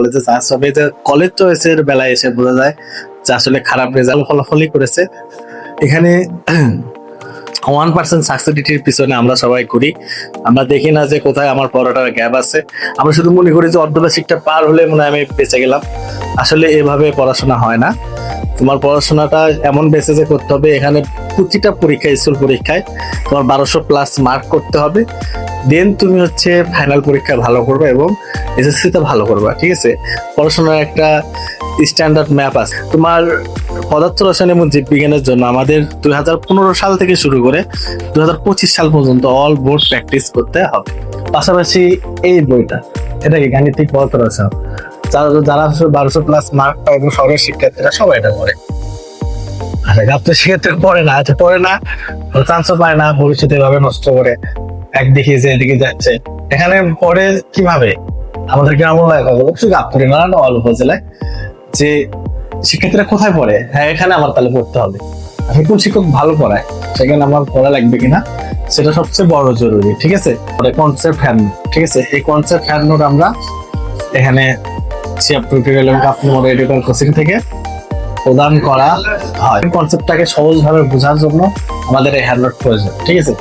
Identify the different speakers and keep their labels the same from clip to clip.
Speaker 1: কলেজে চান্স হবে, যে কলেজ চয়েসের বেলায় এসে বোঝা যায় যে আসলে খারাপ রেজাল্ট ফলাফলই করেছে। এখানে 1% সাকসেসিটির পিছনে আমরা সবাই করি, আমরা দেখি না যে কোথায় আমার পড়াটার গ্যাপ আছে। আমরা শুধু মনে করি যে অর্ধবার্ষিকটা পার হলে মনে হয় আমি বেঁচে গেলাম। আসলে এভাবে পড়াশোনা হয় না। তোমার পড়াশোনাটা এমন বেসিসে করতে হবে, এখানে প্রতিটা পরীক্ষা, স্কুল পরীক্ষায় তোমার 1200+ মার্ক করতে হবে। দেন তুমি হচ্ছে ফাইনাল পরীক্ষা ভালো করবে এবং এসএসসিতে ভালো করবা, ঠিক আছে? পড়াশোনার একটা স্ট্যান্ডার্ড ম্যাপ আছে। তোমার পদার্থ রসায়ন এবং জীববিজ্ঞানের জন্য আমাদের 2015 সাল থেকে শুরু করে 2025 সাল পর্যন্ত অল বোর্ড প্র্যাকটিস করতে হবে। পাশাপাশি এই বইটা, এটা কি গাণিতিক পদার্থ রসায়ন, যারা 1200+ মার্ক পায় এবং শহরের শিক্ষার্থীরা সবাই এটা করে। আচ্ছা, গাপ্ত শিক্ষার্থী পড়ে না, পড়ে না, চান্সও পায় না, ভবিষ্যতে এভাবে নষ্ট করে একদিকে যে এদিকে যাচ্ছে। এখানে পড়ে কিভাবে আমাদের গ্রাম্য এলাকাগুলো, শুধু গাবতলী না, অল উপজেলায় যে শিক্ষার্থীরা কোথায় পড়ে, হ্যাঁ এখানে আমার তাহলে পড়তে হবে। আসলে কোন শিক্ষক ভালো পড়ায়, সেখানে আমার পড়া লাগবে কিনা, সেটা সবচেয়ে বড় জরুরি, ঠিক আছে? কনসেপ্ট হ্যান্ড নোট, ঠিক আছে? এই কনসেপ্ট হ্যান্ড নোট আমরা এখানে এডুকেশন কোচিং থেকে প্রদান করা হয়। কনসেপ্টটাকে সহজভাবে বোঝার জন্য আমাদের এই হ্যান্ড নোট প্রয়োজন, ঠিক আছে?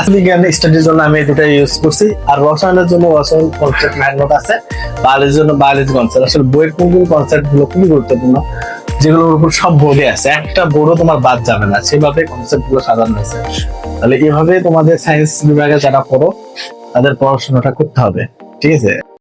Speaker 1: আসলে জ্ঞান স্টাডির জন্য আমি এই দুটো ইউজ করছি, আর রসায়নের জন্য রসায়ন কনসেপ্ট হ্যান্ড নোট আছে, বায়োলজির জন্য বায়োলজি কনসেপ্ট। আসলে বইয়ের কোন কোন কনসেপ্ট গুলো খুবই গুরুত্বপূর্ণ, যেগুলোর উপর সব বোর্ডে আছে, একটা বোর্ডও তোমার বাদ যাবে না, সেভাবে কনসেপ্ট গুলো সাজানো হয়েছে। তাহলে এভাবে তোমাদের সায়েন্স বিভাগে যারা পড়ো তাদের পড়াশোনাটা করতে হবে, ঠিক আছে?